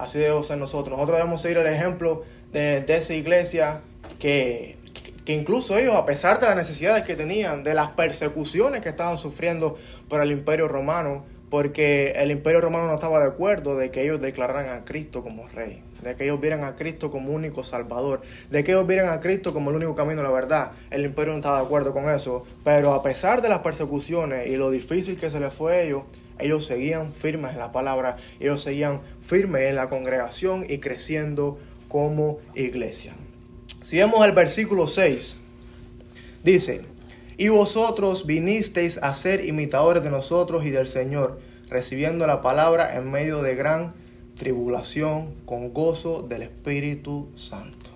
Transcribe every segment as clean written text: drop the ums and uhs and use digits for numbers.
así debemos ser nosotros. Nosotros debemos seguir el ejemplo de esa iglesia que incluso ellos, a pesar de las necesidades que tenían, de las persecuciones que estaban sufriendo por el Imperio Romano, porque el Imperio Romano no estaba de acuerdo de que ellos declararan a Cristo como rey, de que ellos vieran a Cristo como único salvador, de que ellos vieran a Cristo como el único camino a la verdad. El Imperio no estaba de acuerdo con eso, pero a pesar de las persecuciones y lo difícil que se les fue a ellos seguían firmes en la palabra, ellos seguían firmes en la congregación y creciendo como iglesia. Si vemos el versículo 6, dice: y vosotros vinisteis a ser imitadores de nosotros y del Señor, recibiendo la palabra en medio de gran tribulación, con gozo del Espíritu Santo.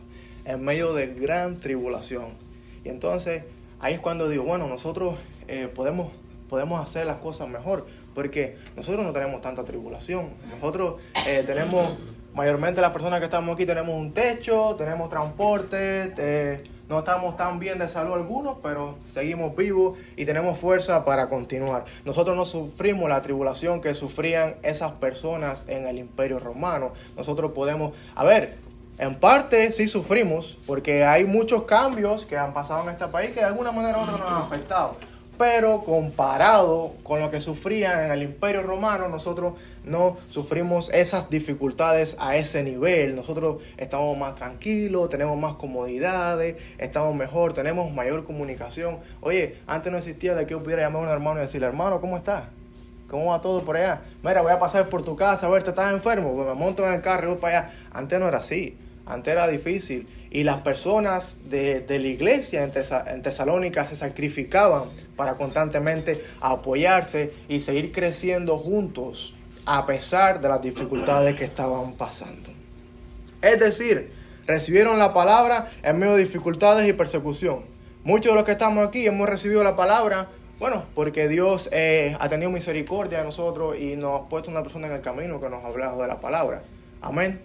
En medio de gran tribulación. Y entonces, ahí es cuando digo, bueno, nosotros podemos hacer las cosas mejor, porque nosotros no tenemos tanta tribulación. Nosotros tenemos, mayormente las personas que estamos aquí, tenemos un techo, tenemos transporte, no estamos tan bien de salud algunos, pero seguimos vivos y tenemos fuerza para continuar. Nosotros no sufrimos la tribulación que sufrían esas personas en el Imperio Romano. Nosotros podemos, en parte sí sufrimos, porque hay muchos cambios que han pasado en este país que de alguna manera u otra nos han afectado. Pero comparado con lo que sufrían en el Imperio Romano, nosotros no sufrimos esas dificultades a ese nivel. Nosotros estamos más tranquilos, tenemos más comodidades, estamos mejor, tenemos mayor comunicación. Oye, antes no existía de que yo pudiera llamar a un hermano y decirle: hermano, ¿cómo estás? ¿Cómo va todo por allá? Mira, voy a pasar por tu casa a ver, ¿te estás enfermo? Pues me monto en el carro y voy para allá. Antes no era así. Antes era difícil. Y las personas de la iglesia en Tesalónica se sacrificaban para constantemente apoyarse y seguir creciendo juntos a pesar de las dificultades que estaban pasando. Es decir, recibieron la palabra en medio de dificultades y persecución. Muchos de los que estamos aquí hemos recibido la palabra, bueno, porque Dios ha tenido misericordia de nosotros y nos ha puesto una persona en el camino que nos ha hablado de la palabra. Amén.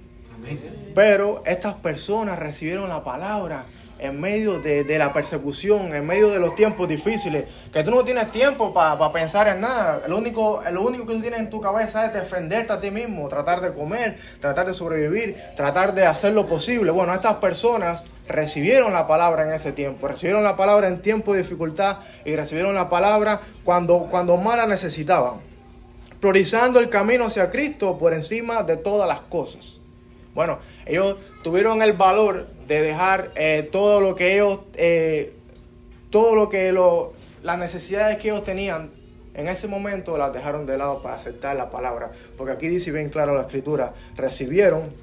Pero estas personas recibieron la palabra en medio de la persecución, en medio de los tiempos difíciles, que tú no tienes tiempo para pensar en nada. Lo único que tú tienes en tu cabeza es defenderte a ti mismo, tratar de comer, tratar de sobrevivir, tratar de hacer lo posible. Bueno, estas personas recibieron la palabra en ese tiempo, recibieron la palabra en tiempo de dificultad y recibieron la palabra cuando más la necesitaban, priorizando el camino hacia Cristo por encima de todas las cosas. Bueno, ellos tuvieron el valor de dejar las necesidades que ellos tenían en ese momento, las dejaron de lado para aceptar la palabra. Porque aquí dice bien claro la escritura, recibieron,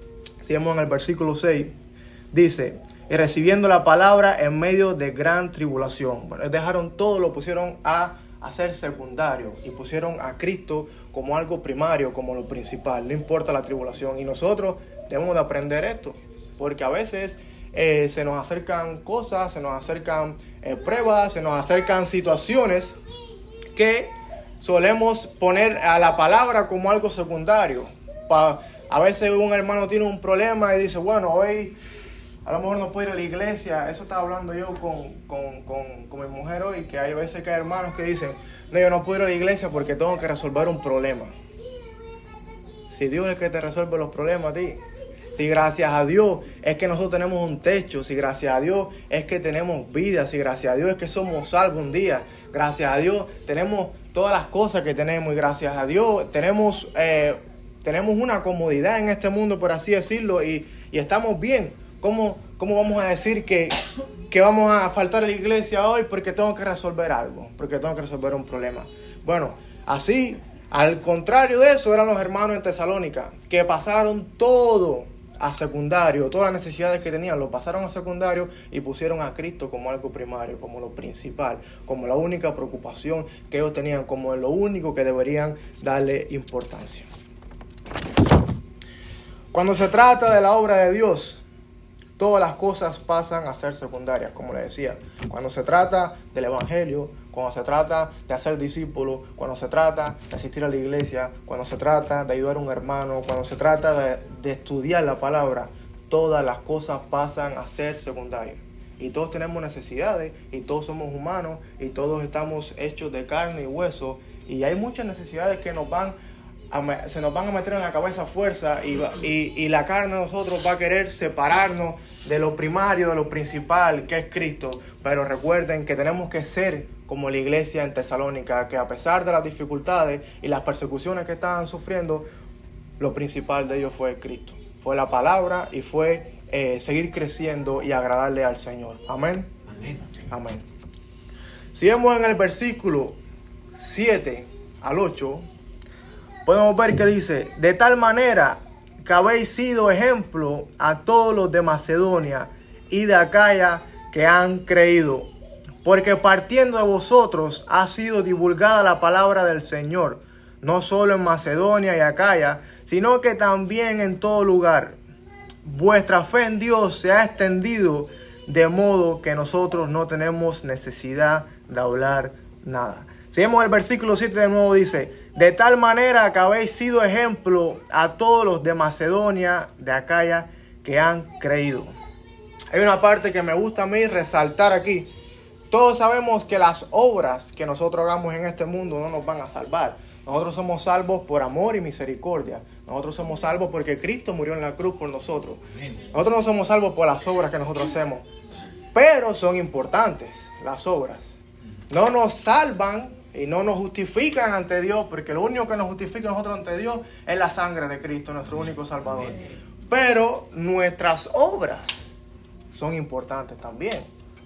si vemos en el versículo 6, dice: y recibiendo la palabra en medio de gran tribulación. Bueno, dejaron todo, lo pusieron a ser secundario y pusieron a Cristo como algo primario, como lo principal. No importa la tribulación. Y nosotros debemos de aprender esto, porque a veces se nos acercan cosas, se nos acercan pruebas, se nos acercan situaciones que solemos poner a la palabra como algo secundario. A veces un hermano tiene un problema y dice: bueno, hoy a lo mejor no puedo ir a la iglesia. Eso estaba hablando yo con mi mujer hoy, que hay veces que hay hermanos que dicen: no, yo no puedo ir a la iglesia porque tengo que resolver un problema. Si Dios es el que te resuelve los problemas a ti, si gracias a Dios es que nosotros tenemos un techo, si gracias a Dios es que tenemos vida, si gracias a Dios es que somos salvos un día, gracias a Dios tenemos todas las cosas que tenemos y gracias a Dios tenemos una comodidad en este mundo, por así decirlo, y estamos bien. ¿Cómo vamos a decir que vamos a faltar a la iglesia hoy porque tengo que resolver algo, porque tengo que resolver un problema? Bueno, así, al contrario de eso, eran los hermanos en Tesalónica, que pasaron todo a secundario, todas las necesidades que tenían, lo pasaron a secundario y pusieron a Cristo como algo primario, como lo principal, como la única preocupación que ellos tenían, como lo único que deberían darle importancia. Cuando se trata de la obra de Dios, todas las cosas pasan a ser secundarias, como les decía. Cuando se trata del evangelio, cuando se trata de hacer discípulos, cuando se trata de asistir a la iglesia, cuando se trata de ayudar a un hermano, cuando se trata de estudiar la palabra, todas las cosas pasan a ser secundarias. Y todos tenemos necesidades, y todos somos humanos, y todos estamos hechos de carne y hueso, y hay muchas necesidades que nos van se nos van a meter en la cabeza fuerza y la carne de nosotros va a querer separarnos de lo primario, de lo principal, que es Cristo. Pero recuerden que tenemos que ser como la iglesia en Tesalónica, que a pesar de las dificultades y las persecuciones que estaban sufriendo, lo principal de ellos fue Cristo. Fue la palabra y fue seguir creciendo y agradarle al Señor. Amén. Amén. Amén. Si vemos en el versículo 7 al 8, podemos ver que dice: de tal manera que habéis sido ejemplo a todos los de Macedonia y de Acaya que han creído, porque partiendo de vosotros ha sido divulgada la palabra del Señor, no solo en Macedonia y Acaya, sino que también en todo lugar. Vuestra fe en Dios se ha extendido, de modo que nosotros no tenemos necesidad de hablar nada. Si vemos el versículo 7 de nuevo, dice: de tal manera que habéis sido ejemplo a todos los de Macedonia, de Acaya, que han creído. Hay una parte que me gusta a mí resaltar aquí. Todos sabemos que las obras que nosotros hagamos en este mundo no nos van a salvar. Nosotros somos salvos por amor y misericordia. Nosotros somos salvos porque Cristo murió en la cruz por nosotros. Nosotros no somos salvos por las obras que nosotros hacemos. Pero son importantes las obras. No nos salvan y no nos justifican ante Dios, porque lo único que nos justifica a nosotros ante Dios es la sangre de Cristo, nuestro único Salvador. Pero nuestras obras son importantes también.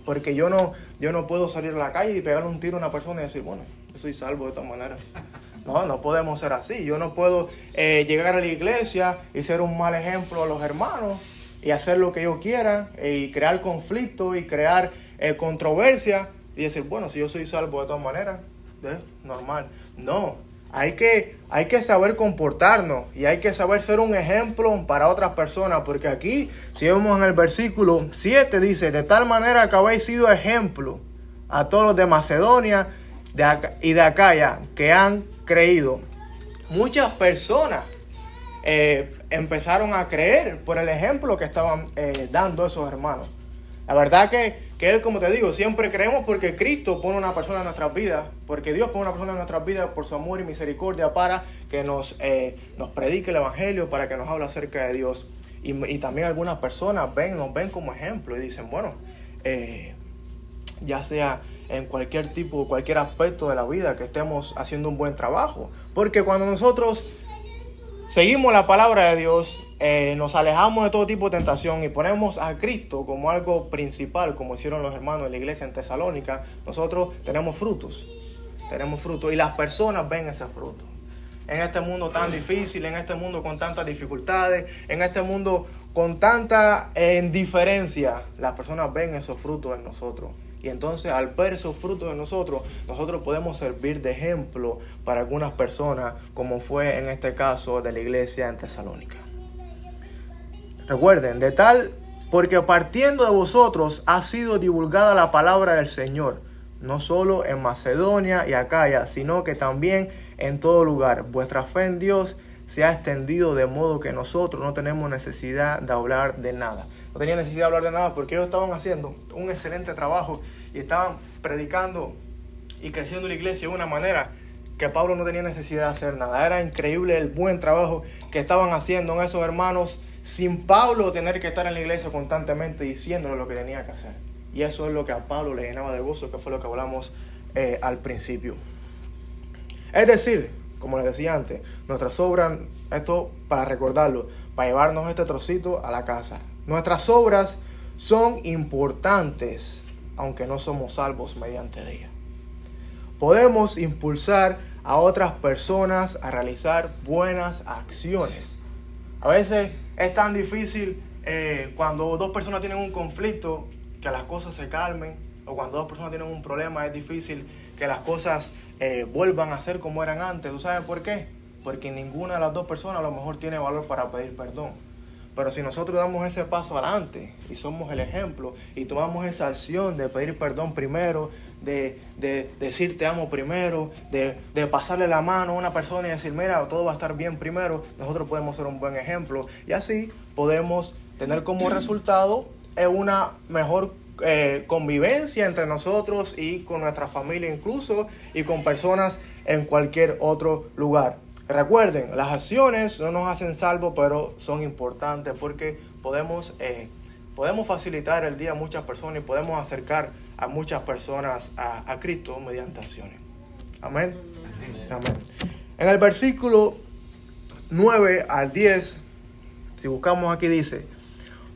Porque yo no puedo salir a la calle y pegarle un tiro a una persona y decir, bueno, yo soy salvo de esta manera. No podemos ser así. Yo no puedo llegar a la iglesia y ser un mal ejemplo a los hermanos y hacer lo que yo quiera y crear conflicto y crear controversia y decir, bueno, si yo soy salvo de todas maneras, normal. No, hay que saber comportarnos y hay que saber ser un ejemplo para otras personas, porque aquí, si vemos en el versículo 7, dice: de tal manera que habéis sido ejemplo a todos los de Macedonia y de Acaya que han creído. Muchas personas empezaron a creer por el ejemplo que estaban dando esos hermanos. La verdad que él, como te digo, siempre creemos porque Cristo pone una persona en nuestras vidas, porque Dios pone una persona en nuestras vidas por su amor y misericordia para que nos predique el Evangelio, para que nos hable acerca de Dios. Y también algunas personas nos ven como ejemplo y dicen, bueno, ya sea en cualquier aspecto de la vida, que estemos haciendo un buen trabajo. Porque cuando nosotros seguimos la palabra de Dios, nos alejamos de todo tipo de tentación y ponemos a Cristo como algo principal, como hicieron los hermanos de la iglesia en Tesalónica, nosotros tenemos frutos y las personas ven ese fruto. En este mundo tan difícil, en este mundo con tantas dificultades, en este mundo con tanta indiferencia, las personas ven esos frutos en nosotros. Y entonces, al ver esos frutos en nosotros podemos servir de ejemplo para algunas personas, como fue en este caso de la iglesia en Tesalónica. Recuerden, porque partiendo de vosotros ha sido divulgada la palabra del Señor, no solo en Macedonia y Acaya, sino que también en todo lugar. Vuestra fe en Dios se ha extendido, de modo que nosotros no tenemos necesidad de hablar de nada. No tenían necesidad de hablar de nada porque ellos estaban haciendo un excelente trabajo y estaban predicando y creciendo la iglesia de una manera que Pablo no tenía necesidad de hacer nada. Era increíble el buen trabajo que estaban haciendo en esos hermanos, sin Pablo tener que estar en la iglesia constantemente diciéndole lo que tenía que hacer. Y eso es lo que a Pablo le llenaba de gozo, que fue lo que hablamos al principio. Es decir, como les decía antes, nuestras obras, esto para recordarlo, para llevarnos este trocito a la casa. Nuestras obras son importantes, aunque no somos salvos mediante ellas. Podemos impulsar a otras personas a realizar buenas acciones. A veces es tan difícil cuando dos personas tienen un conflicto que las cosas se calmen, o cuando dos personas tienen un problema es difícil que las cosas vuelvan a ser como eran antes. ¿Tú sabes por qué? Porque ninguna de las dos personas a lo mejor tiene valor para pedir perdón. Pero si nosotros damos ese paso adelante y somos el ejemplo y tomamos esa acción de pedir perdón primero, de decir te amo primero, de pasarle la mano a una persona y decir mira, todo va a estar bien primero, nosotros podemos ser un buen ejemplo y así podemos tener como resultado una mejor convivencia entre nosotros y con nuestra familia incluso y con personas en cualquier otro lugar. Recuerden, las acciones no nos hacen salvos, pero son importantes porque podemos facilitar el día a muchas personas y podemos acercar a muchas personas a Cristo mediante acciones. Amén. Amén. En el versículo 9 al 10, si buscamos aquí dice: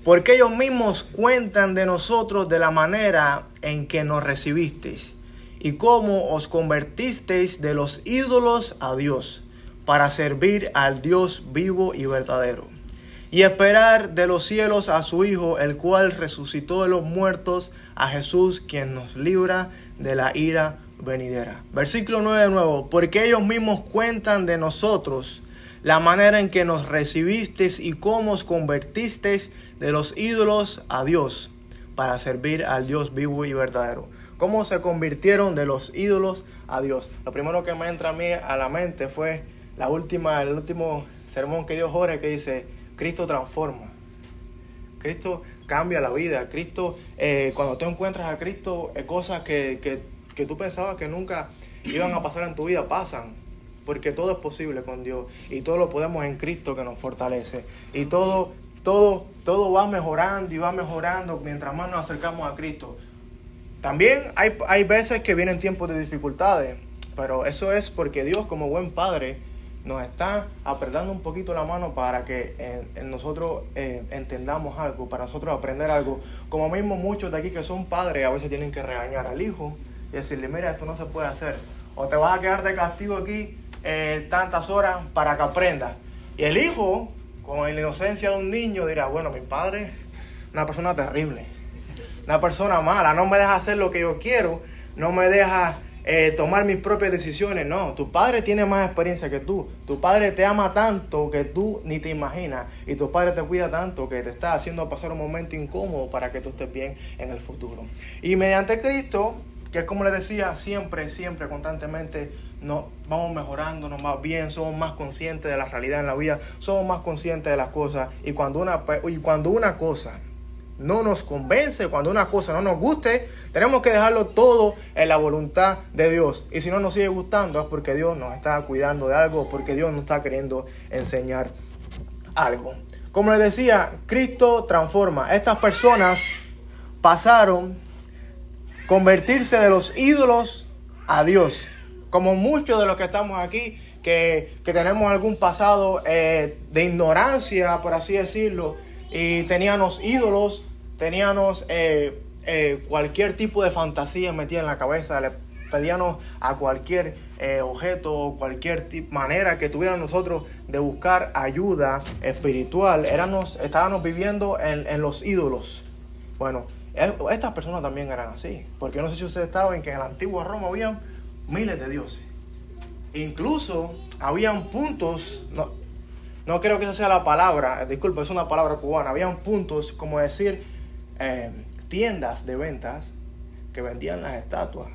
porque ellos mismos cuentan de nosotros de la manera en que nos recibisteis y cómo os convertisteis de los ídolos a Dios, para servir al Dios vivo y verdadero, y esperar de los cielos a su Hijo, el cual resucitó de los muertos, a Jesús, quien nos libra de la ira venidera. Versículo 9 de nuevo: porque ellos mismos cuentan de nosotros la manera en que nos recibisteis y cómo os convertisteis de los ídolos a Dios, para servir al Dios vivo y verdadero. ¿Cómo se convirtieron de los ídolos a Dios? Lo primero que me entra a mí a la mente fue el último sermón que dio Jorge, que dice: Cristo transforma. Cristo cambia la vida. Cristo, cuando tú encuentras a Cristo, cosas que tú pensabas que nunca iban a pasar en tu vida, pasan. Porque todo es posible con Dios. Y todo lo podemos en Cristo, que nos fortalece. Y todo va mejorando y va mejorando mientras más nos acercamos a Cristo. También hay veces que vienen tiempos de dificultades. Pero eso es porque Dios, como buen Padre, nos está apretando un poquito la mano para que nosotros entendamos algo, para nosotros aprender algo. Como mismo muchos de aquí que son padres a veces tienen que regañar al hijo y decirle: mira, esto no se puede hacer. O te vas a quedar de castigo aquí tantas horas para que aprendas. Y el hijo, con la inocencia de un niño, dirá: bueno, mi padre es una persona terrible, una persona mala, no me deja hacer lo que yo quiero, no me deja tomar mis propias decisiones. No, tu padre tiene más experiencia que tú. Tu padre te ama tanto que tú ni te imaginas. Y tu padre te cuida tanto que te está haciendo pasar un momento incómodo para que tú estés bien en el futuro. Y mediante Cristo, que es como les decía, siempre, constantemente, vamos mejorando, nos va bien, somos más conscientes de la realidad en la vida, somos más conscientes de las cosas. Y cuando una cosa no nos convence, cuando una cosa no nos guste, tenemos que dejarlo todo en la voluntad de Dios. Y si no nos sigue gustando, es porque Dios nos está cuidando de algo, porque Dios nos está queriendo enseñar algo. Como les decía, Cristo transforma. Estas personas pasaron a convertirse de los ídolos a Dios. Como muchos de los que estamos aquí, que tenemos algún pasado de ignorancia, por así decirlo, y teníamos ídolos, teníamos cualquier tipo de fantasía metida en la cabeza, le pedíamos a cualquier objeto, cualquier manera que tuviéramos nosotros de buscar ayuda espiritual. Estábamos viviendo en los ídolos. Bueno, estas personas también eran así, porque no sé si ustedes saben que en la antigua Roma habían miles de dioses. Incluso habían puntos, no creo que esa sea la palabra, disculpa, es una palabra cubana. Habían puntos, como decir, tiendas de ventas que vendían las estatuas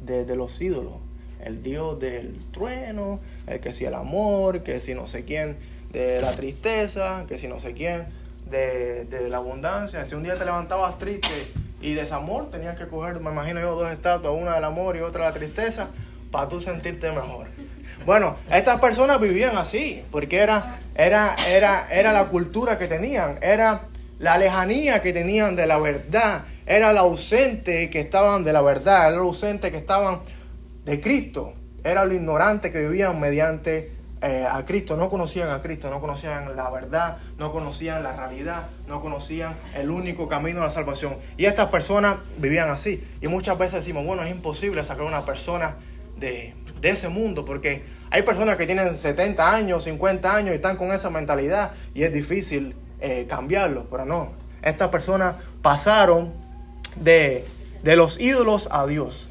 de los ídolos. El dios del trueno, el que si el amor, que si no sé quién, de la tristeza, que si no sé quién, de la abundancia. Si un día te levantabas triste y desamor, tenías que coger, me imagino yo, dos estatuas, una del amor y otra de la tristeza, para tú sentirte mejor. Bueno, estas personas vivían así, porque era la cultura que tenían, era la lejanía que tenían de la verdad, era el ausente que estaban de la verdad, era el ausente que estaban de Cristo, era lo ignorante que vivían mediante a Cristo. No conocían a Cristo, no conocían la verdad, no conocían la realidad, no conocían el único camino a la salvación. Y estas personas vivían así. Y muchas veces decimos, bueno, es imposible sacar a una persona de ese mundo, porque hay personas que tienen 70 años, 50 años y están con esa mentalidad y es difícil cambiarlo, pero no. Estas personas pasaron de los ídolos a Dios.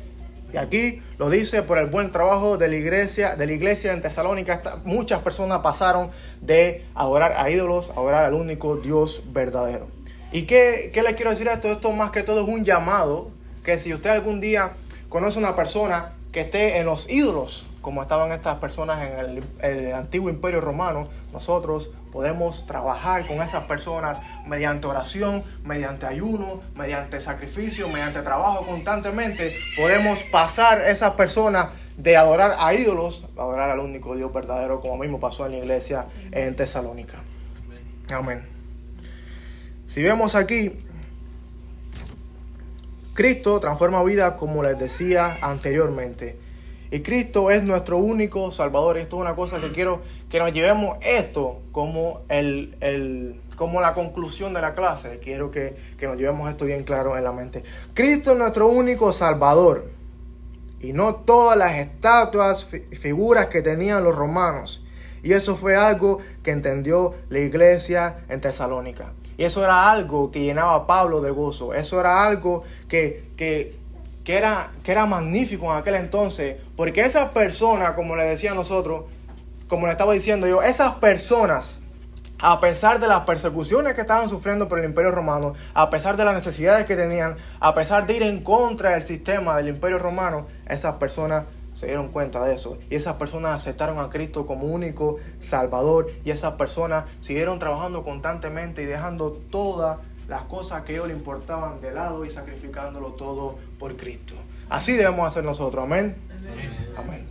Y aquí lo dice por el buen trabajo de la iglesia en Tesalónica. Muchas personas pasaron de adorar a ídolos a adorar al único Dios verdadero. ¿Y qué les quiero decir a esto? Esto más que todo es un llamado, que si usted algún día conoce una persona que esté en los ídolos, como estaban estas personas en el antiguo imperio romano, nosotros podemos trabajar con esas personas mediante oración, mediante ayuno, mediante sacrificio, mediante trabajo constantemente. Podemos pasar esas personas de adorar a ídolos a adorar al único Dios verdadero, como mismo pasó en la iglesia en Tesalónica. Amén. Si vemos aquí, Cristo transforma vidas, como les decía anteriormente. Y Cristo es nuestro único Salvador. Esto es una cosa que quiero que nos llevemos esto como como la conclusión de la clase. Quiero que nos llevemos esto bien claro en la mente. Cristo es nuestro único Salvador. Y no todas las estatuas, figuras que tenían los romanos. Y eso fue algo que entendió la iglesia en Tesalónica. Y eso era algo que llenaba a Pablo de gozo. Eso era algo que era magnífico en aquel entonces, porque esas personas, como le decía a nosotros, como le estaba diciendo yo, esas personas, a pesar de las persecuciones que estaban sufriendo por el Imperio Romano, a pesar de las necesidades que tenían, a pesar de ir en contra del sistema del Imperio Romano, esas personas se dieron cuenta de eso, y esas personas aceptaron a Cristo como único Salvador, y esas personas siguieron trabajando constantemente y dejando todas las cosas que a ellos le importaban de lado y sacrificándolo todo por Cristo. Así debemos hacer nosotros. Amén. Amén.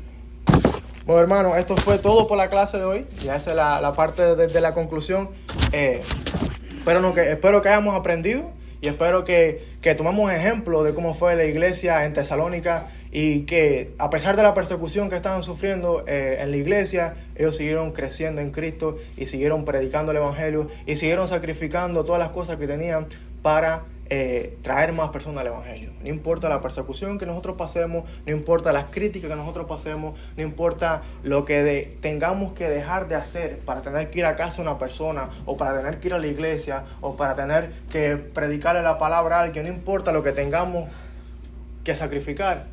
Bueno, hermanos, esto fue todo por la clase de hoy. Ya esa es la parte de la conclusión. Espero que hayamos aprendido y espero que tomemos ejemplo de cómo fue la iglesia en Tesalónica, y que a pesar de la persecución que estaban sufriendo en la iglesia, ellos siguieron creciendo en Cristo y siguieron predicando el Evangelio y siguieron sacrificando todas las cosas que tenían para traer más personas al Evangelio. No importa la persecución que nosotros pasemos, no importa las críticas que nosotros pasemos, no importa lo que tengamos que dejar de hacer para tener que ir a casa a una persona, o para tener que ir a la iglesia, o para tener que predicarle la palabra a alguien. No importa lo que tengamos que sacrificar,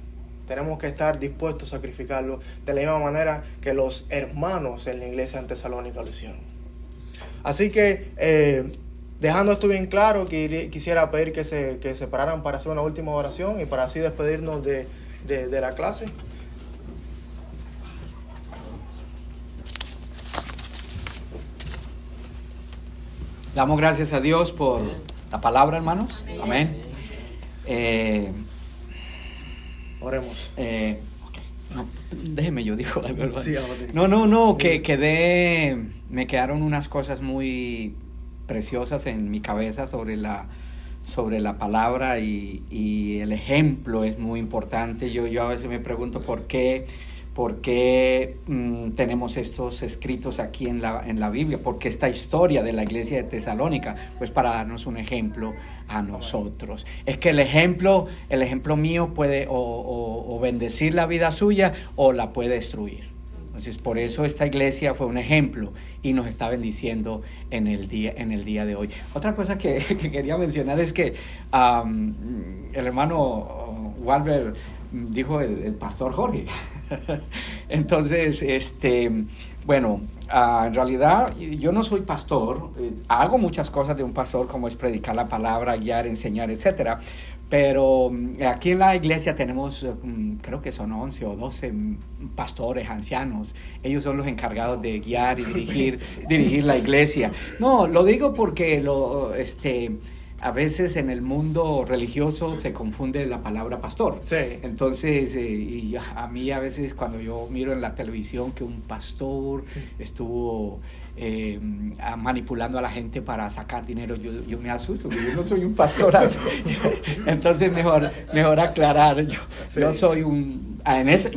tenemos que estar dispuestos a sacrificarlo de la misma manera que los hermanos en la iglesia en Tesalónica lo hicieron. Así que, dejando esto bien claro, quisiera pedir que se pararan para hacer una última oración y para así despedirnos de la clase. Damos gracias a Dios por la palabra, hermanos. Amén. Oremos. Okay. No, déjeme, yo digo algo, hermano. Sí, No, que me quedaron unas cosas muy preciosas en mi cabeza sobre la palabra, y el ejemplo es muy importante. Yo a veces me pregunto por qué tenemos estos escritos aquí en la Biblia, porque esta historia de la iglesia de Tesalónica, pues para darnos un ejemplo a nosotros. Es que el ejemplo mío puede o bendecir la vida suya o la puede destruir. Entonces, por eso esta iglesia fue un ejemplo y nos está bendiciendo en el día de hoy. Otra cosa que quería mencionar es que el hermano Walter dijo el pastor Jorge. Entonces, bueno, en realidad yo no soy pastor. Hago muchas cosas de un pastor, como es predicar la palabra, guiar, enseñar, etcétera. Pero aquí en la iglesia tenemos, creo que son 11 o 12 pastores ancianos. Ellos son los encargados de guiar y dirigir la iglesia. No, lo digo porque a veces en el mundo religioso se confunde la palabra pastor. Sí. Entonces, y a mí a veces cuando yo miro en la televisión que un pastor estuvo manipulando a la gente para sacar dinero, yo me asusto, porque yo no soy un pastor así. Entonces mejor aclarar, yo soy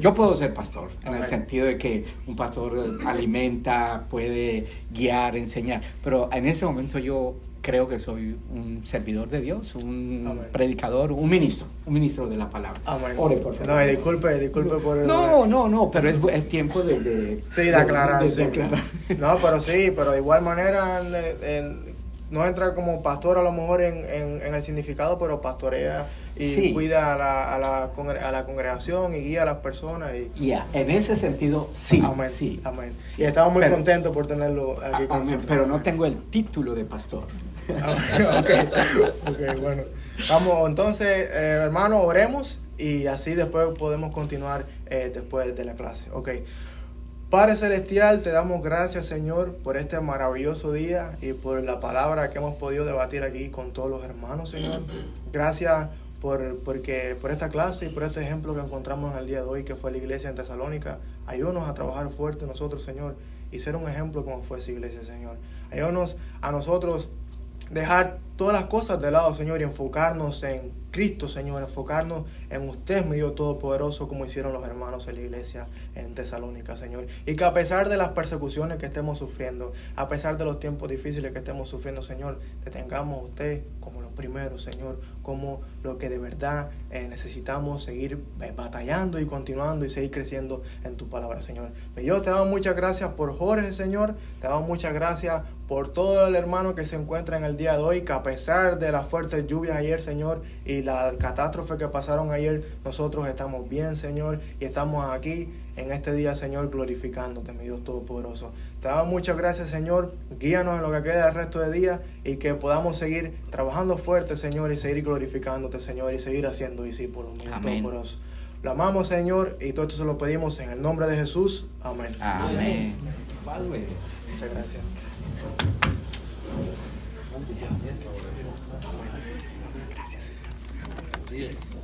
yo puedo ser pastor, en el sentido de que un pastor alimenta, puede guiar, enseñar, pero en ese momento yo creo que soy un servidor de Dios, un predicador, un ministro de la palabra. Amén. Ore, por favor. No, disculpe por el... No, pero es tiempo de aclarar. De aclarar. No, pero de igual manera no entra como pastor a lo mejor en el significado, pero pastorea y cuida a la congregación y guía a las personas. En ese sentido, sí. Amén. Sí. Amén. Y estamos muy contentos por tenerlo aquí con nosotros. Pero no tengo el título de pastor. Okay, bueno. Vamos, entonces, hermanos, oremos y así después podemos continuar después de la clase. Padre Celestial, te damos gracias, Señor, por este maravilloso día y por la palabra que hemos podido debatir aquí con todos los hermanos, Señor. Gracias por esta clase y por este ejemplo que encontramos en el día de hoy, que fue la iglesia en Tesalónica. Ayúdanos a trabajar fuerte nosotros, Señor, y ser un ejemplo como fue esa iglesia, Señor. Ayúdanos a nosotros dejar todas las cosas de lado, Señor, y enfocarnos en Cristo, Señor, enfocarnos en usted, mi Dios Todopoderoso, como hicieron los hermanos en la iglesia en Tesalónica, Señor. Y que a pesar de las persecuciones que estemos sufriendo, a pesar de los tiempos difíciles que estemos sufriendo, Señor, te tengamos a usted como lo primero, Señor, como lo que de verdad necesitamos seguir batallando y continuando y seguir creciendo en tu palabra, Señor. Mi Dios, te damos muchas gracias por Jorge, Señor, te damos muchas gracias por todo el hermano que se encuentra en el día de hoy, que a pesar de las fuertes lluvias ayer, Señor, y la catástrofe que pasaron ayer, nosotros estamos bien, Señor, y estamos aquí en este día, Señor, glorificándote, mi Dios Todopoderoso. Te damos muchas gracias, Señor, guíanos en lo que queda del resto de día y que podamos seguir trabajando fuerte, Señor, y seguir glorificándote, Señor, y seguir haciendo discípulos, mi Dios Todopoderoso. Lo amamos, Señor, y todo esto se lo pedimos en el nombre de Jesús. Amén. Amén. Muchas gracias. Gracias.